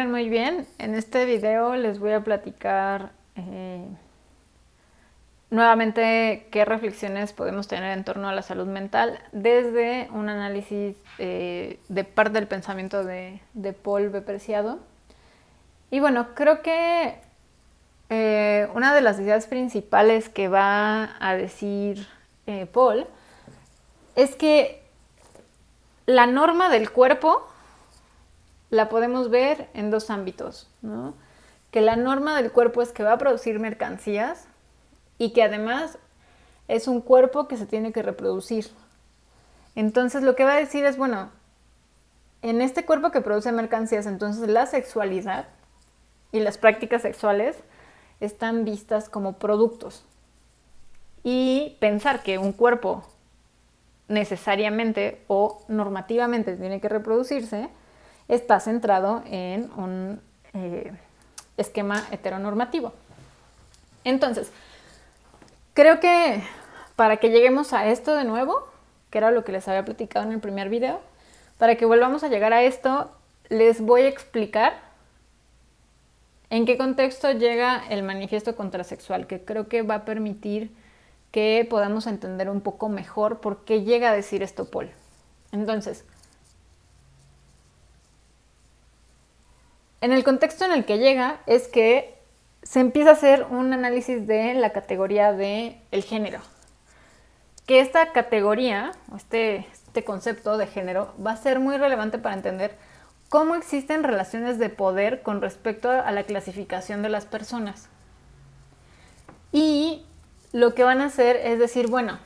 Muy bien, en este video les voy a platicar nuevamente qué reflexiones podemos tener en torno a la salud mental desde un análisis de parte del pensamiento de Paul B. Preciado. Y bueno, creo que una de las ideas principales que va a decir Paul es que la norma del cuerpo la podemos ver en dos ámbitos, ¿no? Que la norma del cuerpo es que va a producir mercancías y que además es un cuerpo que se tiene que reproducir. Entonces lo que va a decir es, bueno, en este cuerpo que produce mercancías, entonces la sexualidad y las prácticas sexuales están vistas como productos. Y pensar que un cuerpo necesariamente o normativamente tiene que reproducirse está centrado en un esquema heteronormativo. Entonces, creo que para que lleguemos a esto de nuevo, que era lo que les había platicado en el primer video, para que volvamos a llegar a esto, les voy a explicar en qué contexto llega el manifiesto contrasexual, que creo que va a permitir que podamos entender un poco mejor por qué llega a decir esto Paul. Entonces, en el contexto en el que llega es que se empieza a hacer un análisis de la categoría del género. Que esta categoría, este concepto de género, va a ser muy relevante para entender cómo existen relaciones de poder con respecto a la clasificación de las personas. Y lo que van a hacer es decir, bueno,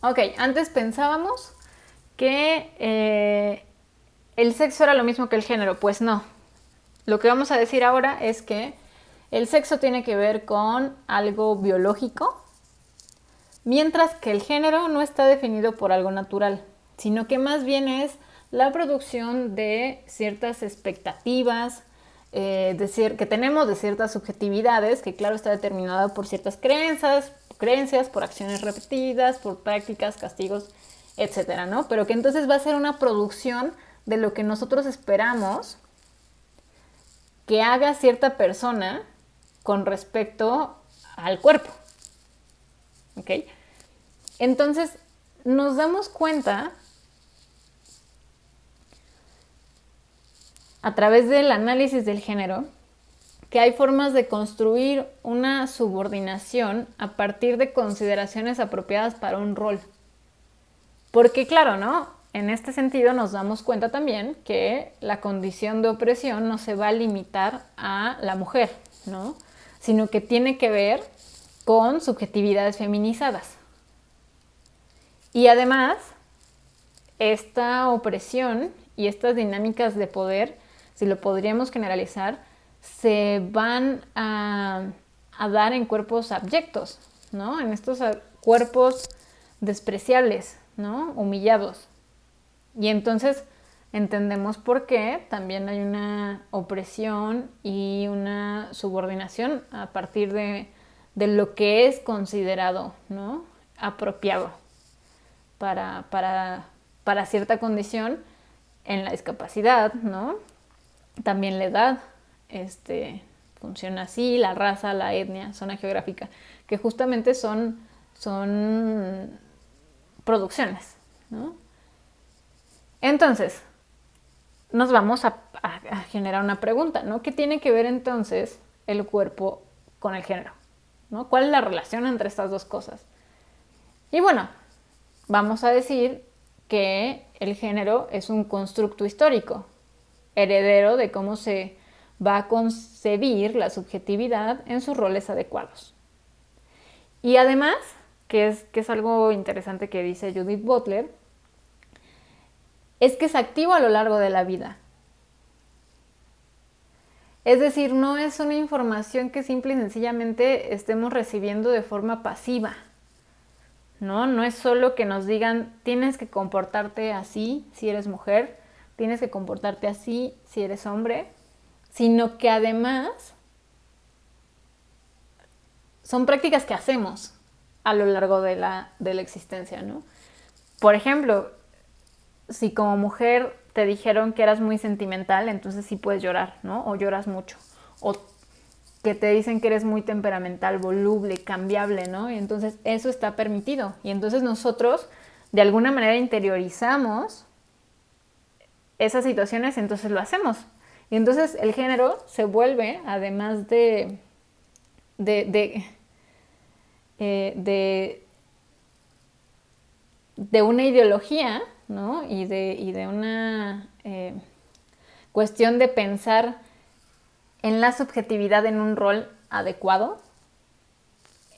ok, antes pensábamos que el sexo era lo mismo que el género. Pues no. Lo que vamos a decir ahora es que el sexo tiene que ver con algo biológico, mientras que el género no está definido por algo natural, sino que más bien es la producción de ciertas expectativas que tenemos de ciertas subjetividades, que claro está determinada por ciertas creencias, por acciones repetidas, por prácticas, castigos, etcétera, ¿no? Pero que entonces va a ser una producción de lo que nosotros esperamos que haga cierta persona con respecto al cuerpo. ¿Ok? Entonces, nos damos cuenta a través del análisis del género que hay formas de construir una subordinación a partir de consideraciones apropiadas para un rol. Porque claro, ¿no? En este sentido nos damos cuenta también que la condición de opresión no se va a limitar a la mujer, ¿no? Sino que tiene que ver con subjetividades feminizadas. Y además, esta opresión y estas dinámicas de poder, si lo podríamos generalizar, se van a dar en cuerpos abyectos, ¿no? En estos cuerpos despreciables, ¿no? Humillados. Y entonces entendemos por qué también hay una opresión y una subordinación a partir de lo que es considerado, ¿no? Apropiado para cierta condición en la discapacidad, ¿no? También la edad funciona así, la raza, la etnia, zona geográfica, que justamente son producciones, ¿no? Entonces, nos vamos a generar una pregunta, ¿no? ¿Qué tiene que ver entonces el cuerpo con el género? ¿No? ¿Cuál es la relación entre estas dos cosas? Y bueno, vamos a decir que el género es un constructo histórico, heredero de cómo se va a concebir la subjetividad en sus roles adecuados. Y además, que es algo interesante que dice Judith Butler, es que es activo a lo largo de la vida. Es decir, no es una información que simple y sencillamente estemos recibiendo de forma pasiva. No es solo que nos digan tienes que comportarte así si eres mujer, tienes que comportarte así si eres hombre, sino que además son prácticas que hacemos a lo largo de la existencia, ¿no? Por ejemplo, si como mujer te dijeron que eras muy sentimental, entonces sí puedes llorar, ¿no? O lloras mucho. O que te dicen que eres muy temperamental, voluble, cambiable, ¿no? Y entonces eso está permitido. Y entonces nosotros de alguna manera interiorizamos esas situaciones, entonces lo hacemos. Y entonces el género se vuelve, además de, de, de una ideología, ¿no? Y de una cuestión de pensar en la subjetividad en un rol adecuado,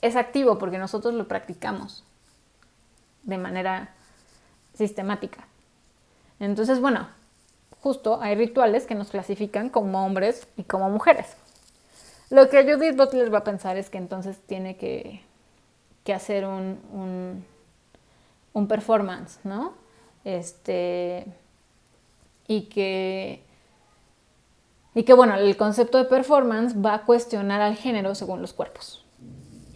es activo porque nosotros lo practicamos de manera sistemática. Entonces, bueno, justo hay rituales que nos clasifican como hombres y como mujeres. Lo que Judith Butler va a pensar es que entonces tiene que hacer un performance, ¿no? Y que bueno, el concepto de performance va a cuestionar al género según los cuerpos.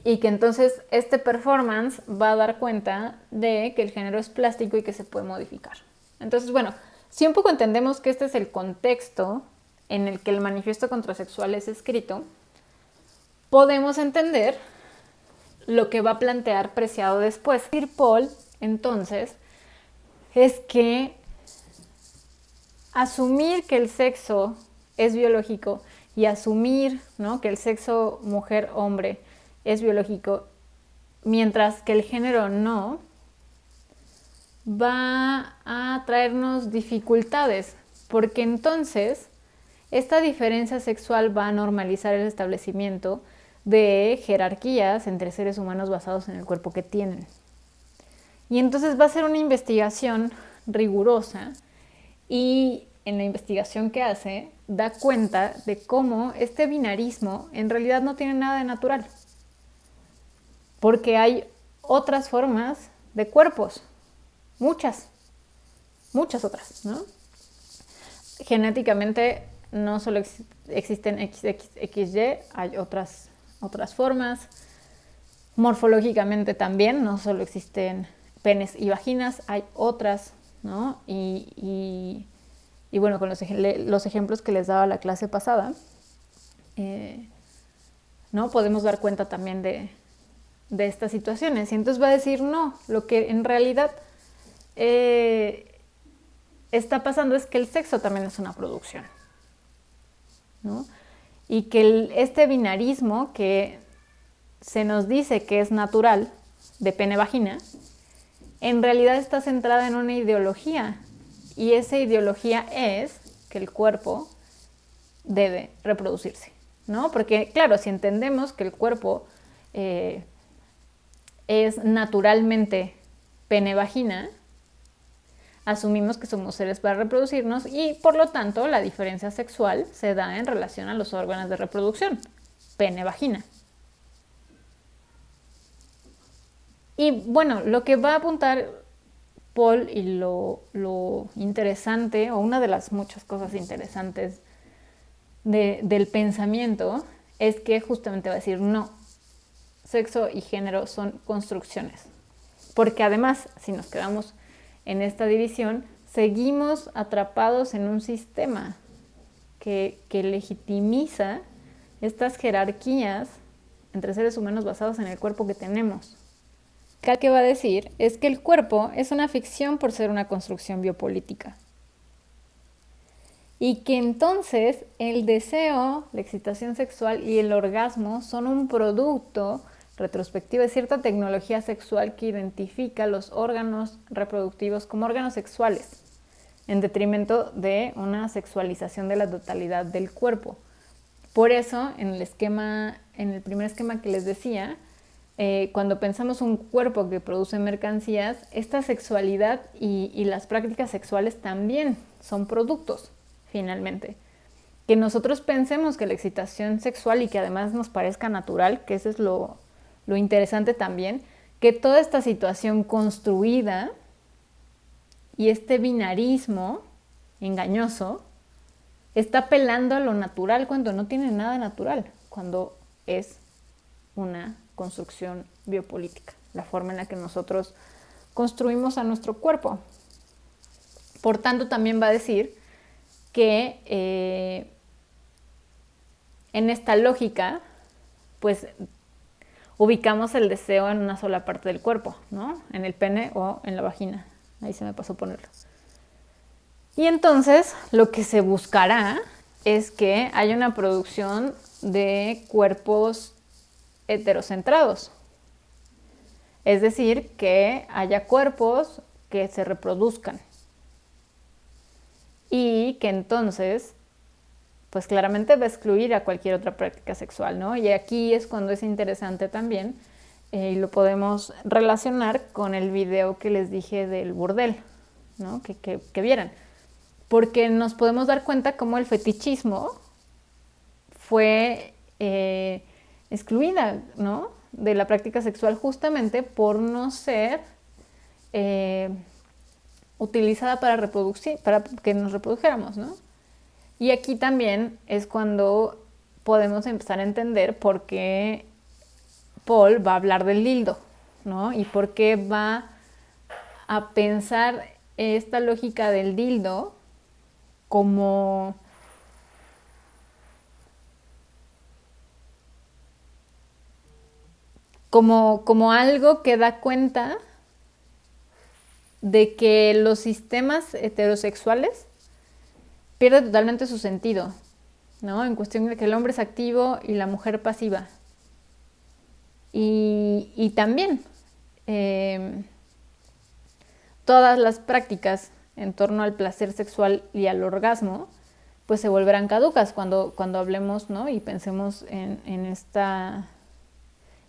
Y que entonces este performance va a dar cuenta de que el género es plástico y que se puede modificar. Entonces, bueno, si un poco entendemos que este es el contexto en el que el manifiesto contrasexual es escrito, podemos entender lo que va a plantear Preciado después. Sir Paul, entonces, es que asumir que el sexo es biológico y asumir, ¿no?, que el sexo mujer-hombre es biológico, mientras que el género no, va a traernos dificultades, porque entonces esta diferencia sexual va a normalizar el establecimiento de jerarquías entre seres humanos basados en el cuerpo que tienen. Y entonces va a ser una investigación rigurosa y en la investigación que hace da cuenta de cómo este binarismo en realidad no tiene nada de natural. Porque hay otras formas de cuerpos, muchas otras, ¿no? Genéticamente no solo existen XY, hay otras formas. Morfológicamente también, no solo existen penes y vaginas, hay otras, ¿no? Y bueno, con los ejemplos que les daba la clase pasada, ¿no?, podemos dar cuenta también de estas situaciones. Y entonces va a decir, no, lo que en realidad está pasando es que el sexo también es una producción, ¿no? Y que este binarismo que se nos dice que es natural, de pene-vagina, en realidad está centrada en una ideología. Y esa ideología es que el cuerpo debe reproducirse, ¿no? Porque, claro, si entendemos que el cuerpo es naturalmente pene-vagina, asumimos que somos seres para reproducirnos y, por lo tanto, la diferencia sexual se da en relación a los órganos de reproducción, pene-vagina. Y, bueno, lo que va a apuntar Paul y lo interesante, o una de las muchas cosas interesantes del pensamiento, es que justamente va a decir, no, sexo y género son construcciones. Porque además, si nos quedamos en esta división, seguimos atrapados en un sistema que legitimiza estas jerarquías entre seres humanos basados en el cuerpo que tenemos. Lo que va a decir es que el cuerpo es una ficción por ser una construcción biopolítica. Y que entonces el deseo, la excitación sexual y el orgasmo son un producto retrospectivo de cierta tecnología sexual que identifica los órganos reproductivos como órganos sexuales, en detrimento de una sexualización de la totalidad del cuerpo. Por eso, en el primer esquema que les decía, cuando pensamos un cuerpo que produce mercancías, esta sexualidad y las prácticas sexuales también son productos, finalmente. Que nosotros pensemos que la excitación sexual y que además nos parezca natural, que eso es lo interesante también, que toda esta situación construida y este binarismo engañoso está apelando a lo natural cuando no tiene nada natural, cuando es una construcción biopolítica, la forma en la que nosotros construimos a nuestro cuerpo. Por tanto, también va a decir que en esta lógica, pues ubicamos el deseo en una sola parte del cuerpo, ¿no? En el pene o en la vagina. Ahí se me pasó ponerlo. Y entonces lo que se buscará es que haya una producción de cuerpos heterocentrados. Es decir, que haya cuerpos que se reproduzcan. Y que entonces, pues claramente va a excluir a cualquier otra práctica sexual, ¿no? Y aquí es cuando es interesante también, y lo podemos relacionar con el video que les dije del burdel, ¿no? Que vieran. Porque nos podemos dar cuenta cómo el fetichismo fue excluida, ¿no? De la práctica sexual justamente por no ser utilizada para reproducir, para que nos reprodujéramos, ¿no? Y aquí también es cuando podemos empezar a entender por qué Paul va a hablar del dildo, ¿no? Y por qué va a pensar esta lógica del dildo como algo que da cuenta de que los sistemas heterosexuales pierden totalmente su sentido, ¿no? En cuestión de que el hombre es activo y la mujer pasiva. Y también todas las prácticas en torno al placer sexual y al orgasmo, pues se volverán caducas cuando hablemos, ¿no? Y pensemos en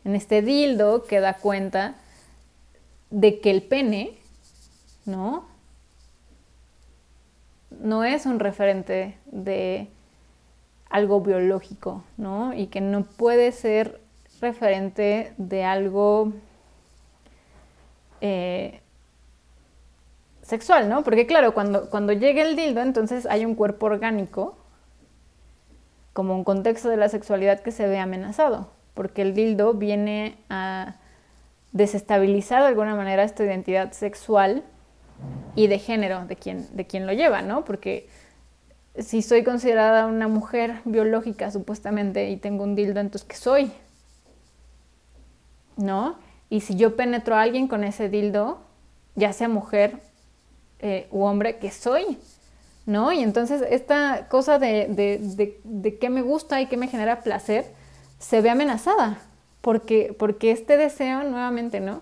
este dildo que da cuenta de que el pene, ¿no? No es un referente de algo biológico, ¿no? Y que no puede ser referente de algo sexual, ¿no? Porque claro, cuando llega el dildo, entonces hay un cuerpo orgánico como un contexto de la sexualidad que se ve amenazado, porque el dildo viene a desestabilizar de alguna manera esta identidad sexual y de género de quien lo lleva, ¿no? Porque si soy considerada una mujer biológica supuestamente y tengo un dildo, entonces ¿qué soy? ¿No? Y si yo penetro a alguien con ese dildo, ya sea mujer u hombre, ¿qué soy? ¿No? Y entonces esta cosa de qué me gusta y qué me genera placer se ve amenazada, porque este deseo, nuevamente, ¿no?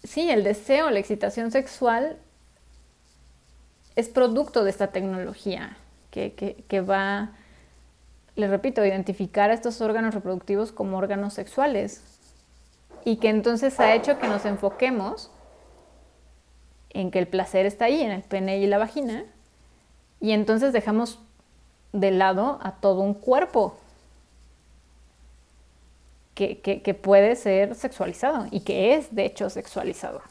Sí, el deseo, la excitación sexual es producto de esta tecnología que va, les repito, a identificar a estos órganos reproductivos como órganos sexuales y que entonces ha hecho que nos enfoquemos en que el placer está ahí, en el pene y la vagina, y entonces dejamos de lado a todo un cuerpo que puede ser sexualizado y que es, de hecho, sexualizado.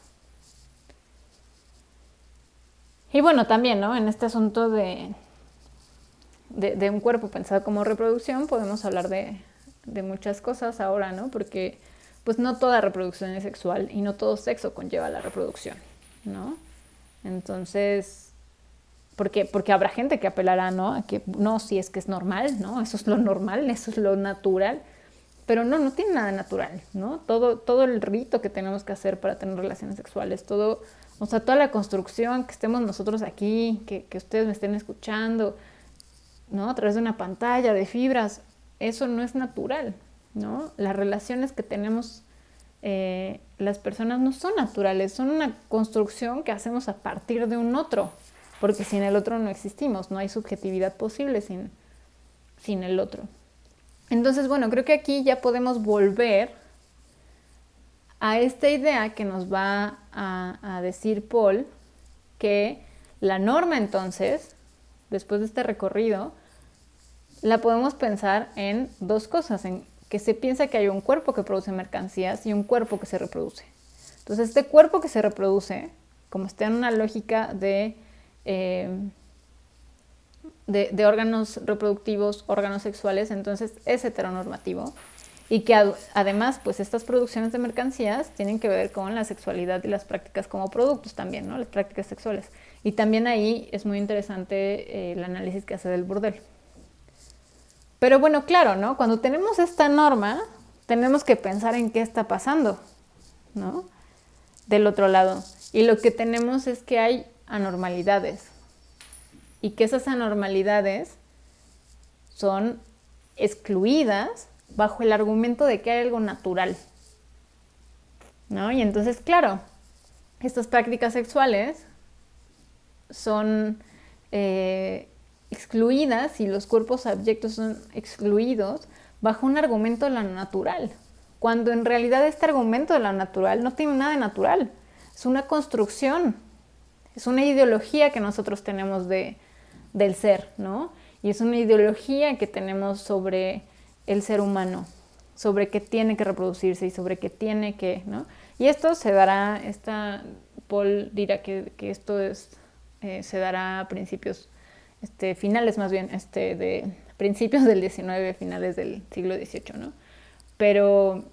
Y bueno, también, ¿no? En este asunto de un cuerpo pensado como reproducción, podemos hablar de muchas cosas ahora, ¿no? Porque pues no toda reproducción es sexual y no todo sexo conlleva la reproducción, ¿no? Entonces, porque habrá gente que apelará, ¿no? A que no, si es que es normal, ¿no? Eso es lo normal, eso es lo natural. Pero no tiene nada natural, ¿no? Todo el rito que tenemos que hacer para tener relaciones sexuales, toda la construcción, que estemos nosotros aquí, que ustedes me estén escuchando, ¿no? A través de una pantalla, de fibras, eso no es natural, ¿no? Las relaciones que tenemos las personas no son naturales, son una construcción que hacemos a partir de un otro, porque sin el otro no existimos, no hay subjetividad posible sin el otro. Entonces, bueno, creo que aquí ya podemos volver a esta idea que nos va a decir Paul, que la norma entonces, después de este recorrido, la podemos pensar en dos cosas, en que se piensa que hay un cuerpo que produce mercancías y un cuerpo que se reproduce. Entonces, este cuerpo que se reproduce, como está en una lógica de órganos reproductivos, órganos sexuales, entonces es heteronormativo. Y que además, pues estas producciones de mercancías tienen que ver con la sexualidad y las prácticas como productos también, ¿no? Las prácticas sexuales. Y también ahí es muy interesante el análisis que hace del burdel. Pero bueno, claro, ¿no? Cuando tenemos esta norma, tenemos que pensar en qué está pasando, ¿no? Del otro lado. Y lo que tenemos es que hay anormalidades. Y que esas anormalidades son excluidas bajo el argumento de que hay algo natural, ¿no? Y entonces, claro, estas prácticas sexuales son excluidas y los cuerpos abyectos son excluidos bajo un argumento de lo natural, cuando en realidad este argumento de lo natural no tiene nada de natural, es una construcción, es una ideología que nosotros tenemos del ser, ¿no? Y es una ideología que tenemos sobre el ser humano, sobre que tiene que reproducirse y sobre que tiene que, ¿no? Y esto se dará, Paul dirá que esto se dará a principios, finales más bien, de principios del XIX, finales del siglo XVIII, ¿no? Pero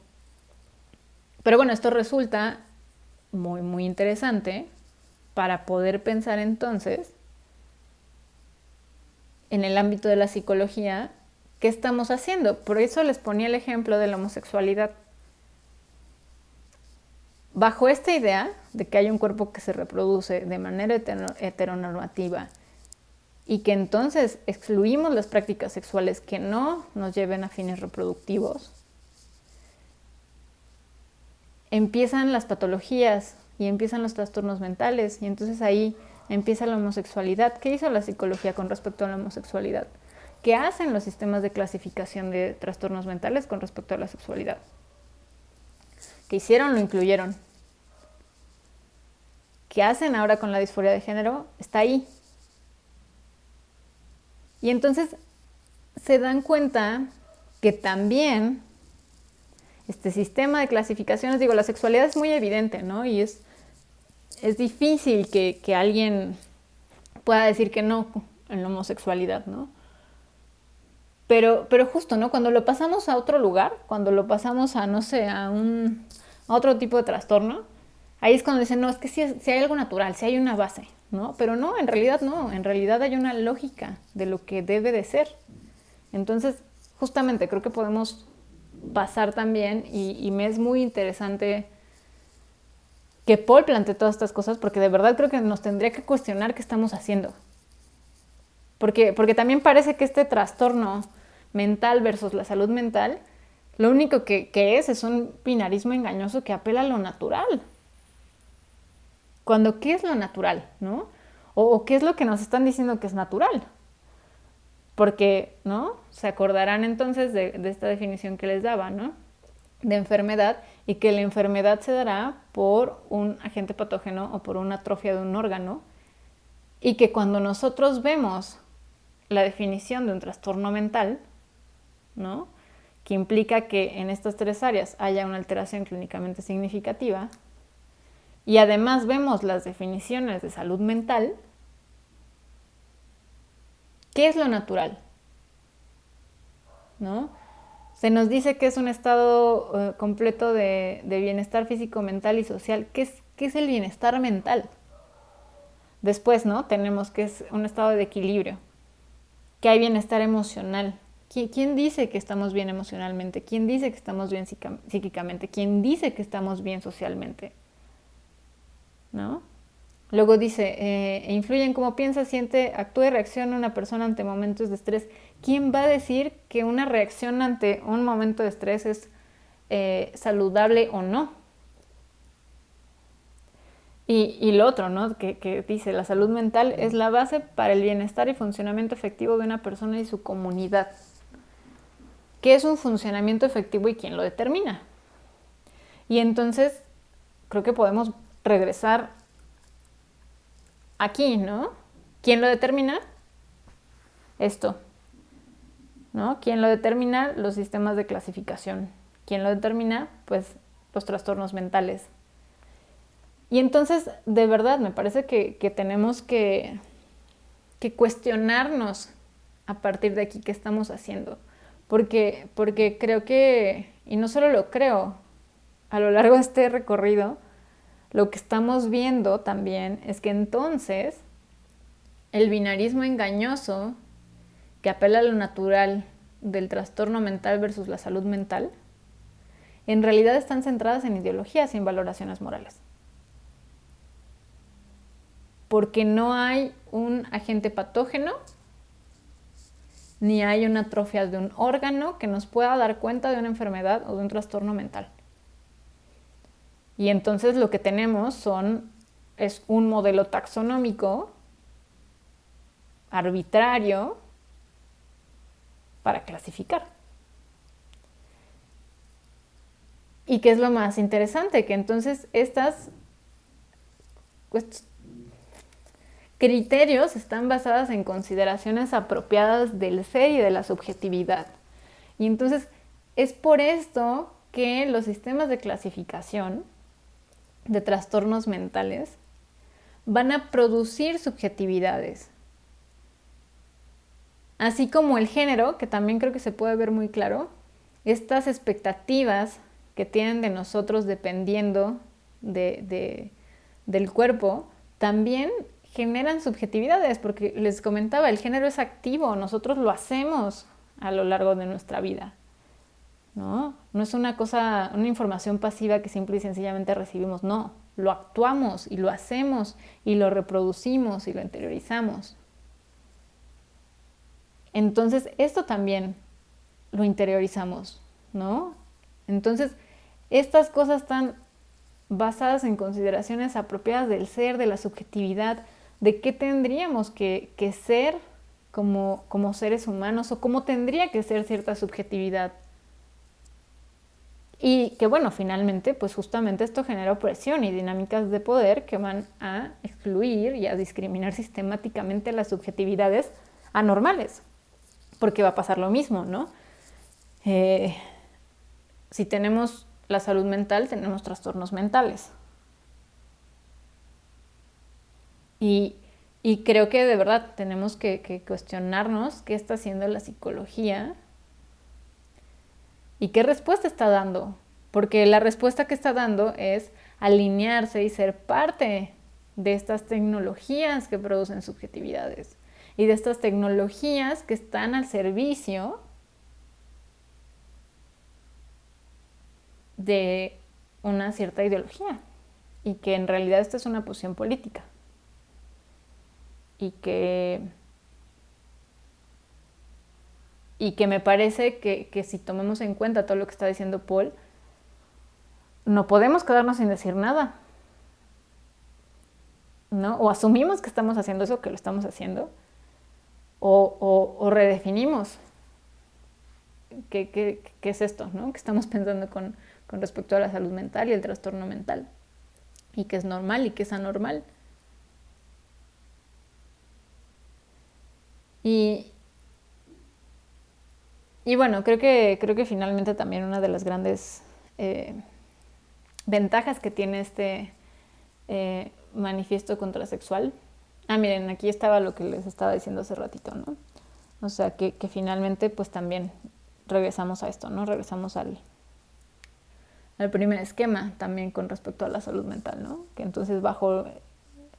bueno, esto resulta muy, muy interesante para poder pensar entonces en el ámbito de la psicología, ¿qué estamos haciendo? Por eso les ponía el ejemplo de la homosexualidad. Bajo esta idea de que hay un cuerpo que se reproduce de manera heteronormativa y que entonces excluimos las prácticas sexuales que no nos lleven a fines reproductivos, empiezan las patologías y empiezan los trastornos mentales y entonces ahí empieza la homosexualidad. ¿Qué hizo la psicología con respecto a la homosexualidad? ¿Qué hacen los sistemas de clasificación de trastornos mentales con respecto a la sexualidad? ¿Qué hicieron? Lo incluyeron. ¿Qué hacen ahora con la disforia de género? Está ahí. Y entonces se dan cuenta que también este sistema de clasificaciones, digo, la sexualidad es muy evidente, ¿no? Y es difícil que alguien pueda decir que no en la homosexualidad, ¿no? Pero justo, ¿no? Cuando lo pasamos a otro lugar, cuando lo pasamos a, no sé, a otro tipo de trastorno, ahí es cuando dicen, no, es que sí hay algo natural, sí hay una base, ¿no? Pero no, en realidad hay una lógica de lo que debe de ser. Entonces, justamente creo que podemos pasar también, y me es muy interesante que Paul plantee todas estas cosas, porque de verdad creo que nos tendría que cuestionar qué estamos haciendo. Porque también parece que este trastorno mental versus la salud mental, lo único que es un binarismo engañoso que apela a lo natural. Cuando, ¿qué es lo natural, no? O qué es lo que nos están diciendo que es natural. Porque, ¿no? Se acordarán entonces de esta definición que les daba, ¿no? De enfermedad, y que la enfermedad se dará por un agente patógeno o por una atrofia de un órgano, y que cuando nosotros vemos la definición de un trastorno mental, ¿no? Que implica que en estas tres áreas haya una alteración clínicamente significativa, y además vemos las definiciones de salud mental, ¿qué es lo natural? ¿No? Se nos dice que es un estado completo de bienestar físico, mental y social. ¿Qué es el bienestar mental? Después, ¿no? Tenemos que es un estado de equilibrio, que hay bienestar emocional. ¿Quién dice que estamos bien emocionalmente? ¿Quién dice que estamos bien psíquicamente? ¿Quién dice que estamos bien socialmente? ¿No? Luego dice, influye en cómo piensa, siente, actúa y reacciona una persona ante momentos de estrés. ¿Quién va a decir que una reacción ante un momento de estrés es saludable o no? Y lo otro, ¿no? Que dice, la salud mental es la base para el bienestar y funcionamiento efectivo de una persona y su comunidad. ¿Qué es un funcionamiento efectivo y quién lo determina? Y entonces creo que podemos regresar aquí, ¿no? ¿Quién lo determina? Esto, ¿no? ¿Quién lo determina? Los sistemas de clasificación. ¿Quién lo determina? Pues los trastornos mentales. Y entonces, de verdad, me parece que tenemos que cuestionarnos a partir de aquí qué estamos haciendo. porque creo que, y no solo lo creo, a lo largo de este recorrido, lo que estamos viendo también es que entonces el binarismo engañoso que apela a lo natural del trastorno mental versus la salud mental, en realidad están centradas en ideologías y en valoraciones morales. Porque no hay un agente patógeno, ni hay una atrofia de un órgano que nos pueda dar cuenta de una enfermedad o de un trastorno mental. Y entonces lo que tenemos es un modelo taxonómico arbitrario para clasificar. ¿Y qué es lo más interesante? Que entonces estos criterios están basados en consideraciones apropiadas del ser y de la subjetividad. Y entonces es por esto que los sistemas de clasificación de trastornos mentales van a producir subjetividades. Así como el género, que también creo que se puede ver muy claro, estas expectativas que tienen de nosotros dependiendo del cuerpo, también generan subjetividades, porque les comentaba, el género es activo, nosotros lo hacemos a lo largo de nuestra vida, ¿no? No es una información pasiva que simple y sencillamente recibimos, no, lo actuamos y lo hacemos y lo reproducimos y lo interiorizamos. Entonces, esto también lo interiorizamos, ¿no? Entonces, estas cosas están basadas en consideraciones apropiadas del ser, de la subjetividad, de qué tendríamos que ser como seres humanos o cómo tendría que ser cierta subjetividad. Y que bueno, finalmente, pues justamente esto genera opresión y dinámicas de poder que van a excluir y a discriminar sistemáticamente las subjetividades anormales. Porque va a pasar lo mismo, ¿no? Si tenemos la salud mental, tenemos trastornos mentales. Y creo que de verdad tenemos que cuestionarnos qué está haciendo la psicología y qué respuesta está dando. Porque la respuesta que está dando es alinearse y ser parte de estas tecnologías que producen subjetividades y de estas tecnologías que están al servicio de una cierta ideología y que en realidad esta es una posición política y que me parece que si tomamos en cuenta todo lo que está diciendo Paul, no podemos quedarnos sin decir nada, ¿no? O asumimos que estamos haciendo eso, que lo estamos haciendo, o redefinimos qué es esto, ¿no? Que estamos pensando con respecto a la salud mental y el trastorno mental, y qué es normal y qué es anormal. Y bueno, creo que finalmente también una de las grandes ventajas que tiene este manifiesto contrasexual. Miren, aquí estaba lo que les estaba diciendo hace ratito, ¿no? O sea, que finalmente pues también regresamos a esto, ¿no? Regresamos al primer esquema también con respecto a la salud mental, ¿no? Que entonces bajo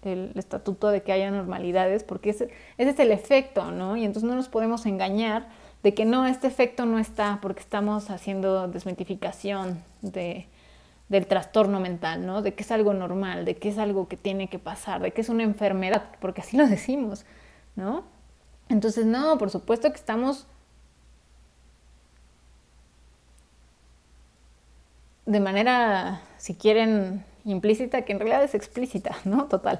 el estatuto de que haya normalidades, porque ese es el efecto, ¿no? Y entonces no nos podemos engañar de que no, este efecto no está porque estamos haciendo desmitificación del trastorno mental, ¿no? De que es algo normal, de que es algo que tiene que pasar, de que es una enfermedad, porque así lo decimos, ¿no? Entonces, no, por supuesto que estamos de manera, si quieren, implícita, que en realidad es explícita, ¿no? Total.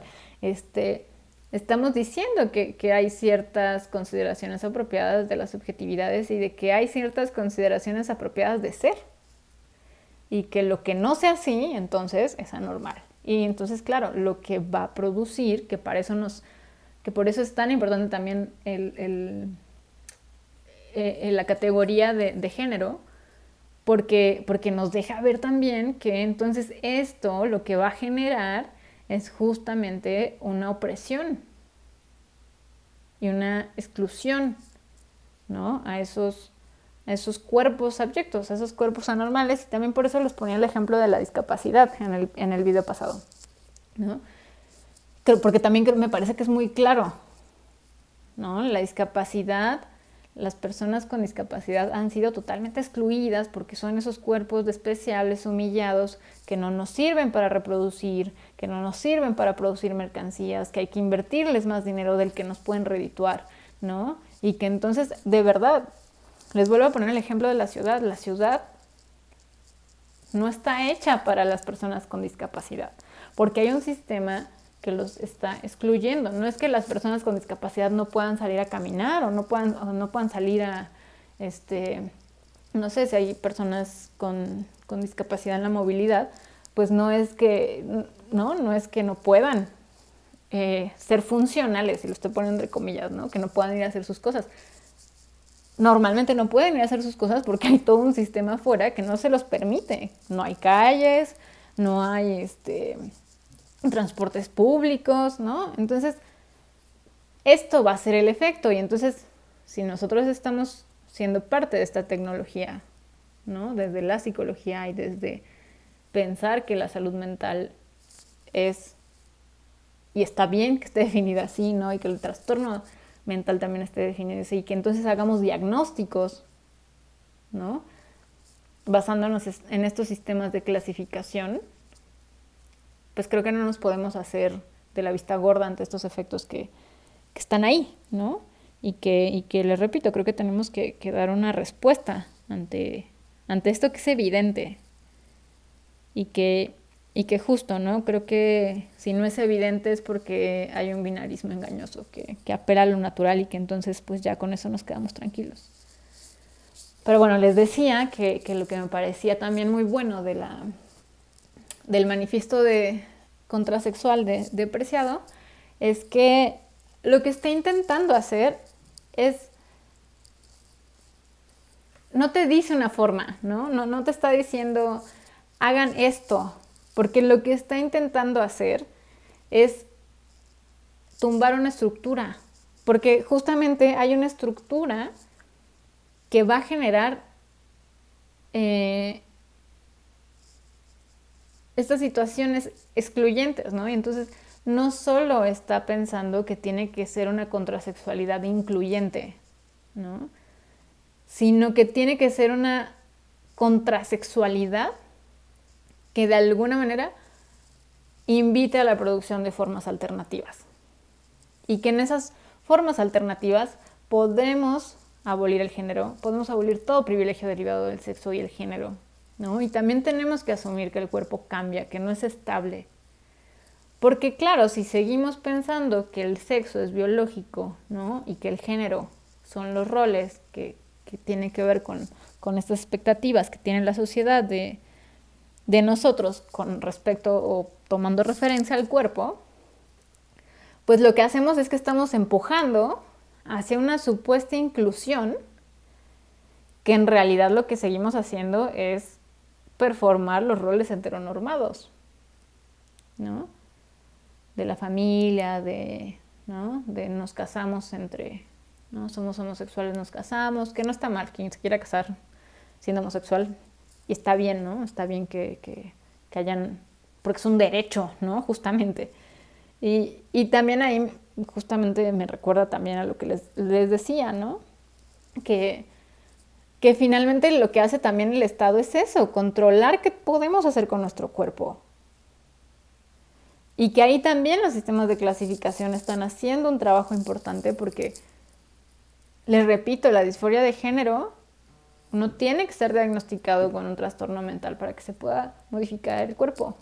Estamos diciendo que hay ciertas consideraciones apropiadas de las subjetividades y de que hay ciertas consideraciones apropiadas de ser. Y que lo que no sea así, entonces, es anormal. Y entonces, claro, lo que va a producir, que por eso es tan importante también la categoría de género, porque nos deja ver también que entonces esto lo que va a generar es justamente una opresión y una exclusión, ¿no? a esos a esos cuerpos abyectos, a esos cuerpos anormales, y también por eso les ponía el ejemplo de la discapacidad en el video pasado, ¿no? Porque también me parece que es muy claro, ¿no? La discapacidad, las personas con discapacidad han sido totalmente excluidas porque son esos cuerpos despreciables, humillados, que no nos sirven para reproducir, que no nos sirven para producir mercancías, que hay que invertirles más dinero del que nos pueden redituar, ¿no? Y que entonces, de verdad, les vuelvo a poner el ejemplo de la ciudad. La ciudad no está hecha para las personas con discapacidad, porque hay un sistema que los está excluyendo. No es que las personas con discapacidad no puedan salir a caminar o no puedan salir a, no sé, si hay personas con discapacidad en la movilidad, pues no es que no puedan ser funcionales, y lo estoy poniendo entre comillas, ¿no? Que no puedan ir a hacer sus cosas. Normalmente no pueden ir a hacer sus cosas porque hay todo un sistema afuera que no se los permite. No hay calles, no hay transportes públicos, ¿no? Entonces, esto va a ser el efecto. Y entonces, si nosotros estamos siendo parte de esta tecnología, ¿no? Desde la psicología y desde pensar que la salud mental es, y está bien que esté definida así, ¿no? Y que el trastorno mental también esté definido así, y que entonces hagamos diagnósticos, ¿no? Basándonos en estos sistemas de clasificación, pues creo que no nos podemos hacer de la vista gorda ante estos efectos que están ahí, ¿no? Y que les repito, creo que tenemos que dar una respuesta ante esto que es evidente y que justo, ¿no? Creo que si no es evidente es porque hay un binarismo engañoso que apela a lo natural, y que entonces pues ya con eso nos quedamos tranquilos. Pero bueno, les decía que lo que me parecía también muy bueno del manifiesto contrasexual de Preciado es que lo que está intentando hacer es, no te dice una forma, ¿no? No te está diciendo hagan esto, porque lo que está intentando hacer es tumbar una estructura, porque justamente hay una estructura que va a generar estas situaciones excluyentes, ¿no? Y entonces no solo está pensando que tiene que ser una contrasexualidad incluyente, ¿no? Sino que tiene que ser una contrasexualidad que de alguna manera invite a la producción de formas alternativas. Y que en esas formas alternativas podremos abolir el género, podemos abolir todo privilegio derivado del sexo y el género, ¿no? Y también tenemos que asumir que el cuerpo cambia, que no es estable. Porque claro, si seguimos pensando que el sexo es biológico, ¿no? Y que el género son los roles que tienen que ver con estas expectativas que tiene la sociedad de nosotros con respecto o tomando referencia al cuerpo, pues lo que hacemos es que estamos empujando hacia una supuesta inclusión, que en realidad lo que seguimos haciendo es performar los roles heteronormados, ¿no? De la familia, ¿no? De nos casamos ¿no? Somos homosexuales, nos casamos, que no está mal quien se quiera casar siendo homosexual, y está bien, ¿no? Está bien que hayan, porque es un derecho, ¿no? Justamente. Y también ahí justamente me recuerda también a lo que les decía, ¿no? Que finalmente lo que hace también el Estado es eso, controlar qué podemos hacer con nuestro cuerpo. Y que ahí también los sistemas de clasificación están haciendo un trabajo importante, porque, les repito, la disforia de género no tiene que ser diagnosticado con un trastorno mental para que se pueda modificar el cuerpo.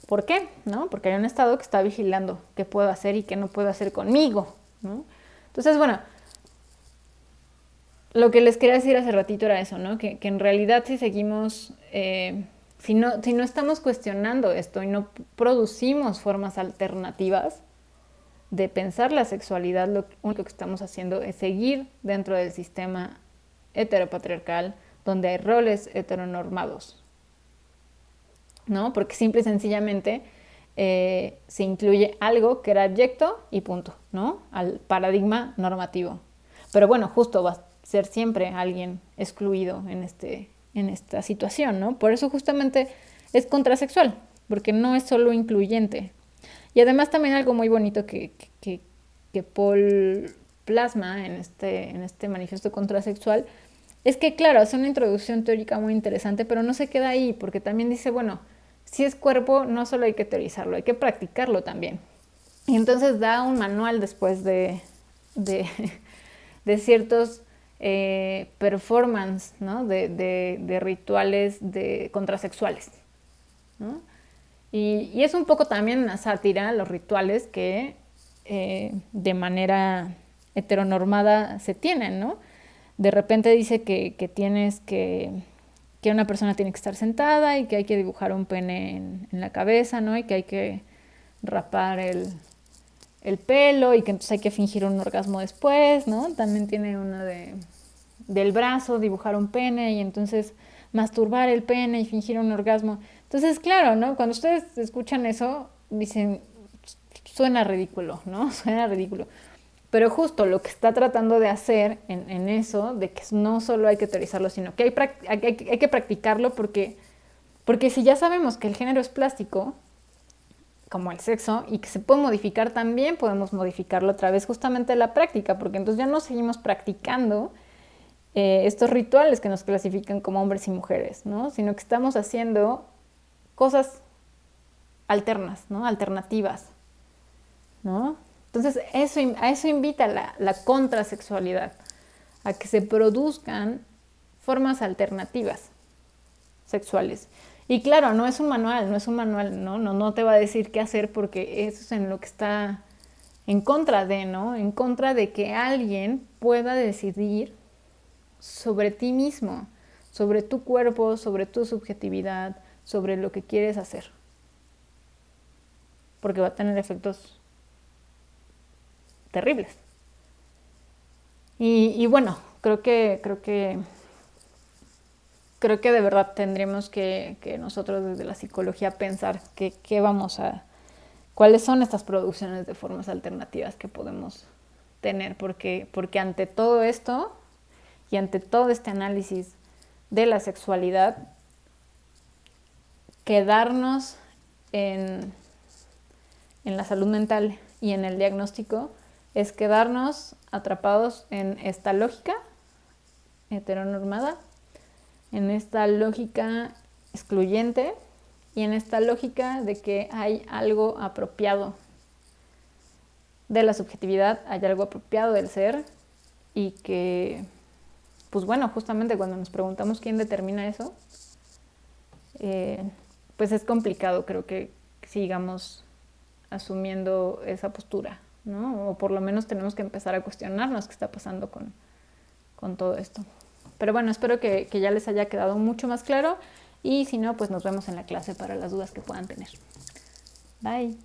¿Por qué? ¿No? Porque hay un Estado que está vigilando qué puedo hacer y qué no puedo hacer conmigo, ¿no? Entonces, bueno, lo que les quería decir hace ratito era eso, ¿no? Que en realidad si seguimos, si no estamos cuestionando esto y no producimos formas alternativas de pensar la sexualidad, lo único que estamos haciendo es seguir dentro del sistema heteropatriarcal, donde hay roles heteronormados, ¿no? Porque simple y sencillamente se incluye algo que era abyecto y punto, ¿no? Al paradigma normativo. Pero bueno, justo ser siempre alguien excluido en esta situación, ¿no? Por eso justamente es contrasexual, porque no es solo incluyente. Y además también algo muy bonito que Paul plasma en este manifiesto contrasexual es que, claro, hace una introducción teórica muy interesante, pero no se queda ahí, porque también dice, bueno, si es cuerpo, no solo hay que teorizarlo, hay que practicarlo también. Y entonces da un manual después de ciertos performance, ¿no? de rituales contrasexuales, ¿no? Y es un poco también una sátira a los rituales que de manera heteronormada se tienen, ¿no? De repente dice que una persona tiene que estar sentada y que hay que dibujar un pene en la cabeza, ¿no? Y que hay que rapar el pelo y que entonces hay que fingir un orgasmo después, ¿no? También tiene una del brazo, dibujar un pene y entonces masturbar el pene y fingir un orgasmo. Entonces, claro, ¿no? Cuando ustedes escuchan eso, dicen, suena ridículo, ¿no? Suena ridículo. Pero justo lo que está tratando de hacer en eso, de que no solo hay que teorizarlo, sino que hay que practicarlo porque si ya sabemos que el género es plástico, como el sexo, y que se puede modificar, también podemos modificarlo a través justamente de la práctica, porque entonces ya no seguimos practicando estos rituales que nos clasifican como hombres y mujeres, ¿no? Sino que estamos haciendo cosas alternas, ¿no? Alternativas, ¿no? Entonces a eso invita la contrasexualidad, a que se produzcan formas alternativas sexuales. Y claro, no es un manual, no te va a decir qué hacer porque eso es en lo que está en contra de, ¿no? En contra de que alguien pueda decidir sobre ti mismo, sobre tu cuerpo, sobre tu subjetividad, sobre lo que quieres hacer. Porque va a tener efectos terribles. Y bueno, creo que de verdad tendremos que nosotros desde la psicología pensar cuáles son estas producciones de formas alternativas que podemos tener, porque ante todo esto y ante todo este análisis de la sexualidad, quedarnos en la salud mental y en el diagnóstico es quedarnos atrapados en esta lógica heteronormada, en esta lógica excluyente y en esta lógica de que hay algo apropiado de la subjetividad, hay algo apropiado del ser y que, pues bueno, justamente cuando nos preguntamos quién determina eso, pues es complicado, creo que sigamos asumiendo esa postura, ¿no? O por lo menos tenemos que empezar a cuestionarnos qué está pasando con todo esto. Pero bueno, espero que ya les haya quedado mucho más claro y si no, pues nos vemos en la clase para las dudas que puedan tener. Bye.